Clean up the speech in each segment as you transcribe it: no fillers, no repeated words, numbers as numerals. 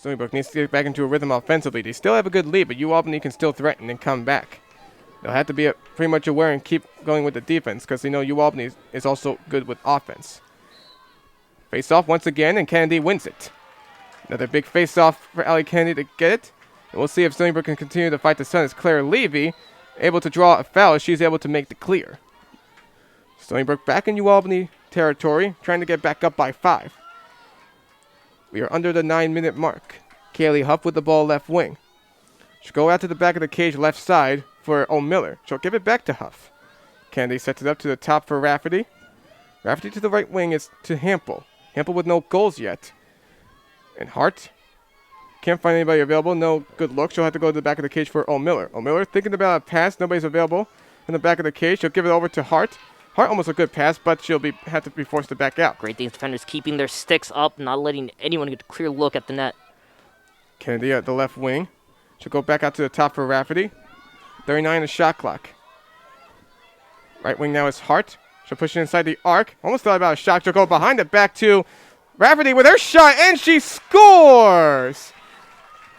Stony Brook needs to get back into a rhythm offensively. They still have a good lead, but UAlbany can still threaten and come back. They'll have to be pretty much aware and keep going with the defense because they know UAlbany is also good with offense. Face off once again, and Kennedy wins it. Another big face off for Allie Kennedy to get it. And we'll see if Stony Brook can continue to fight the sun as Claire Levy able to draw a foul as she's able to make the clear. Stony Brook back in UAlbany territory, trying to get back up by 5. We are under the 9-minute mark. Kaylee Huff with the ball left wing. She'll go out to the back of the cage left side for O'Miller. She'll give it back to Huff. Kennedy sets it up to the top for Rafferty. Rafferty to the right wing is to Hampel. Hampel with no goals yet. And Hart. Can't find anybody available. No good look. She'll have to go to the back of the cage for O'Miller. O'Miller thinking about a pass. Nobody's available in the back of the cage. She'll give it over to Hart. Hart almost a good pass, but she'll have to be forced to back out. Great defenders keeping their sticks up, not letting anyone get a clear look at the net. Kennedy at the left wing. She'll go back out to the top for Rafferty. 39 the shot clock. Right wing now is Hart. She'll push it inside the arc. Almost thought about a shot. She'll go behind it back to Rafferty with her shot, and she scores!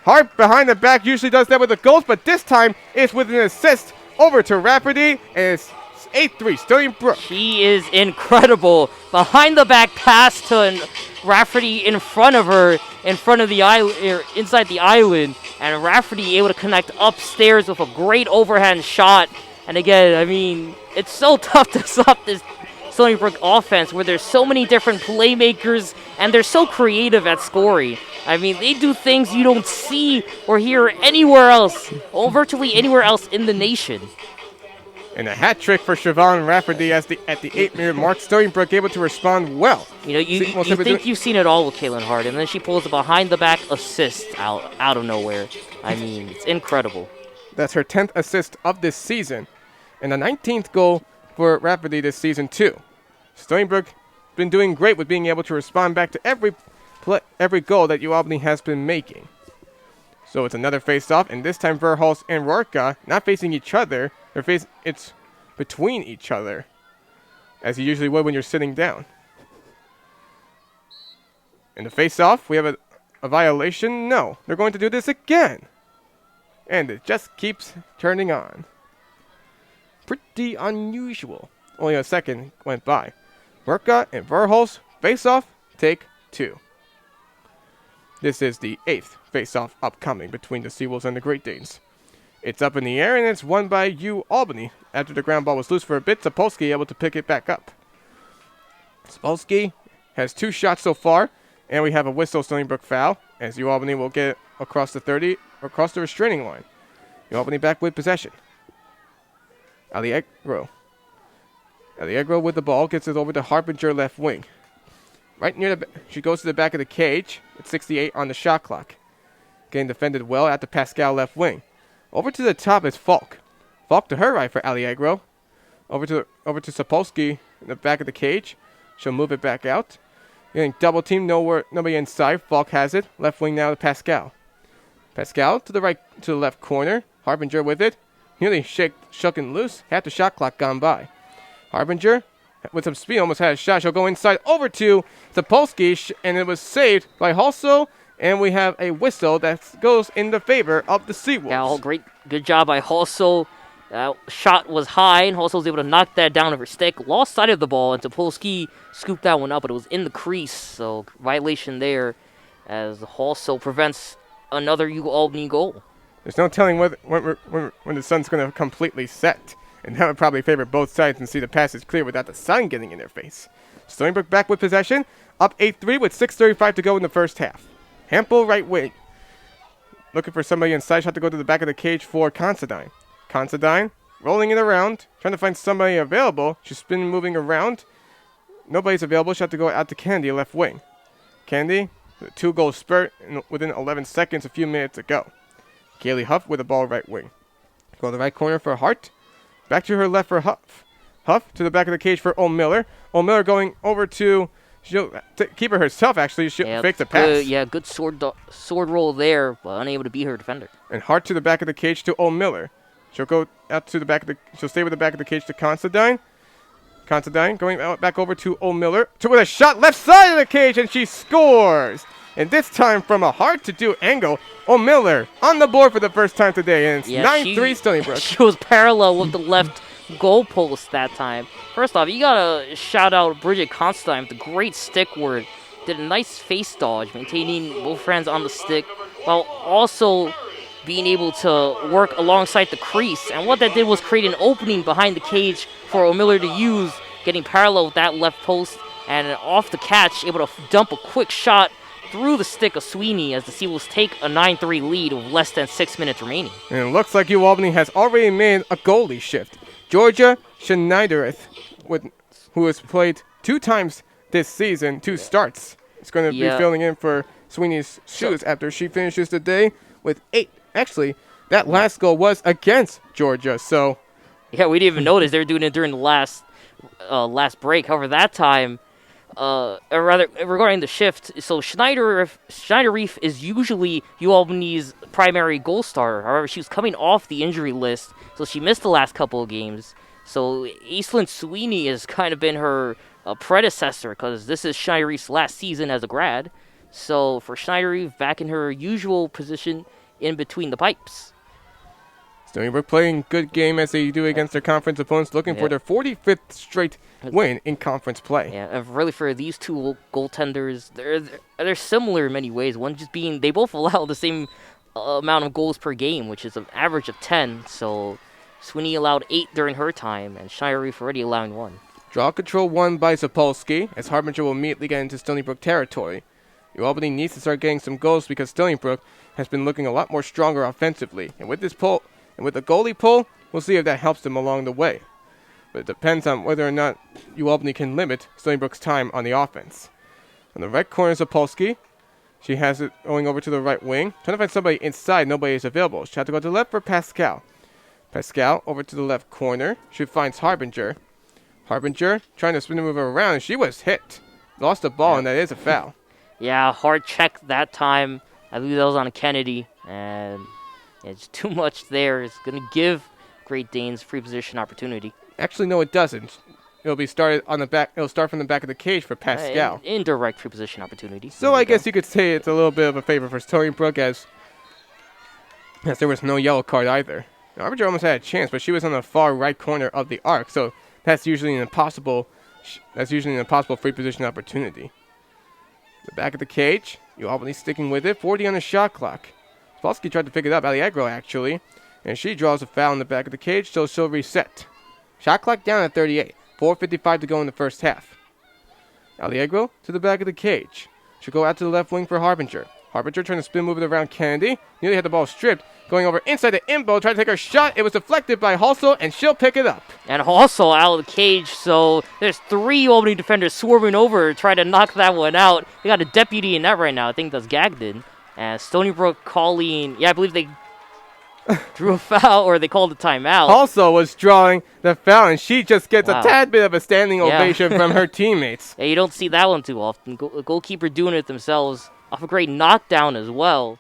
Hart behind the back usually does that with the goals, but this time it's with an assist over to Rafferty, and it's 8-3, Stony Brook. She is incredible. Behind the back pass to Rafferty in front of her, inside the island, and Rafferty able to connect upstairs with a great overhand shot. And again, I mean, it's so tough to stop this Stony Brook offense where there's so many different playmakers and they're so creative at scoring. I mean, they do things you don't see or hear anywhere else, or virtually anywhere else in the nation. And a hat trick for Siobhan Rafferty at the 8-minute mark. Stony Brook able to respond well. You know, you think you've seen it all with Kaylin Hart, and then she pulls a behind-the-back assist out of nowhere. I mean, it's incredible. That's her 10th assist of this season, and the 19th goal for Rafferty this season too. Stony Brook been doing great with being able to respond back to every goal that UAlbany has been making. So it's another face-off, and this time Verhulst and Rorka not facing each other. It's between each other, as you usually would when you're sitting down. In the face-off, we have a violation. No, they're going to do this again. And it just keeps turning on. Pretty unusual. Only a second went by. Rorka and Verhulst face-off, take 2. This is the 8th face-off upcoming between the Seawolves and the Great Danes. It's up in the air, and it's won by UAlbany. After the ground ball was loose for a bit, Sapolsky able to pick it back up. Sapolsky has 2 shots so far, and we have a whistle Stony Brook foul, as UAlbany will get across the 30, across the restraining line. UAlbany back with possession. Allegro with the ball, gets it over to Harbinger left wing. Right near she goes to the back of the cage. It's 68 on the shot clock. Getting defended well at the Pascal left wing. Over to the top is Falk. Falk to her right for Allegro. Over to Sapolsky in the back of the cage. She'll move it back out. Getting double team, nobody inside. Falk has it. Left wing now to Pascal. Pascal to the right, to the left corner. Harbinger with it. Nearly shook and loose. Half the shot clock gone by. Harbinger with some speed almost had a shot. She'll go inside over to Sapolsky, and it was saved by Halso. And we have a whistle that goes in the favor of the Seawolves. Yeah, good job by Halso. Shot was high, and Halso was able to knock that down with her stick. Lost sight of the ball, and Sapolsky scooped that one up, but it was in the crease. So violation there, as Halso prevents another UAlbany goal. There's no telling when the sun's going to completely set. And that would probably favor both sides and see the passes clear without the sun getting in their face. Stony Brook back with possession. Up 8-3 with 6:35 to go in the first half. Hampel right wing. Looking for somebody inside. She'll have to go to the back of the cage for Considine. Considine rolling it around. Trying to find somebody available. She's been moving around. Nobody's available. She'll have to go out to Candy left wing. Candy, 2-goal spurt within 11 seconds, a few minutes ago. Kaylee Huff with the ball right wing. Go to the right corner for Hart. Back to her left for Huff. Huff to the back of the cage for O'Miller. O'Miller going over to... She'll keep her herself, actually. She'll fake the pass. Good sword roll there, but unable to beat her defender. And Hart to the back of the cage to O'Miller. She'll go out to the back of the... She'll stay with the back of the cage to Considine. Considine going back over to O'Miller. With a shot left side of the cage, and she scores! And this time from a hard-to-do angle, O'Miller on the board for the first time today. And it's 9-3 Stony Brook. She was parallel with the left goalpost that time. First off, you gotta shout out Bridget Constantine with the great stick work. Did a nice face dodge, maintaining both hands on the stick while also being able to work alongside the crease. And what that did was create an opening behind the cage for O'Miller to use, getting parallel with that left post, and off the catch, able to dump a quick shot through the stick of Sweeney as the Seawolves take a 9-3 lead with less than 6 minutes remaining. And it looks like UAlbany has already made a goalie shift. Georgia Schneiderith, who has played 2 times this season, 2 starts, is going to be filling in for Sweeney's shoes after she finishes the day with 8. Actually, that last goal was against Georgia, so... Yeah, we didn't even notice they were doing it during the last break. However, that time, or rather, regarding the shift, so Schneider-Reef is usually UAlbany's primary goal starter. However, she was coming off the injury list, so she missed the last couple of games. So Aislinn Sweeney has kind of been her predecessor, because this is Schneider-Reef's last season as a grad. So for Schneider-Reef, back in her usual position in between the pipes. Stony Brook playing good game as they do against their conference opponents, looking for their 45th straight win in conference play. Yeah, and really for these two goaltenders, they're similar in many ways. One just being they both allow the same amount of goals per game, which is an average of 10. So Sweeney allowed 8 during her time, and Schneider-Reef already allowing 1. Draw control won by Zapolsky, as Harbinger will immediately get into Stony Brook territory. UAlbany needs to start getting some goals because Stony Brook has been looking a lot more stronger offensively. And with this pull, and with the goalie pull, we'll see if that helps them along the way. But it depends on whether or not UAlbany can limit Stony Brook's time on the offense. On the right corner is Zapolsky. She has it going over to the right wing. Trying to find somebody inside, nobody is available. She had to go to the left for Pascal. Pascal over to the left corner. She finds Harbinger. Harbinger trying to spin the move around, and she was hit. Lost the ball, and that is a foul. Yeah, hard check that time. I believe that was on Kennedy, and it's too much there. It's going to give Great Danes free position opportunity. Actually, no, it doesn't. It'll be started on the back. It'll start from the back of the cage for Pascal. Indirect free position opportunity. So I guess you could say it's a little bit of a favor for Stony Brook, as there was no yellow card either. The Arbiter almost had a chance, but she was on the far right corner of the arc, so that's usually an impossible. Free position opportunity. The back of the cage. UAlbany sticking with it. 40 on the shot clock. Spolsky tried to pick it up. Allegro, actually. And she draws a foul in the back of the cage, so she'll reset. Shot clock down at 38. 4:55 to go in the first half. Allegro to the back of the cage. She'll go out to the left wing for Harbinger. Harbinger trying to spin move it around Kennedy. Nearly had the ball stripped. Going over inside the Imbo. Trying to take her shot. It was deflected by Halsall, and she'll pick it up. And Halsall out of the cage, so there's 3 UAlbany defenders swarming over, trying to knock that one out. They got a deputy in net right now. I think that's Gagdon. And Stony Brook calling, I believe they drew a foul, or they called a timeout. Halsall was drawing the foul, and she just gets a tad bit of a standing ovation from her teammates. Yeah, you don't see that one too often. The goalkeeper doing it themselves off a great knockdown as well.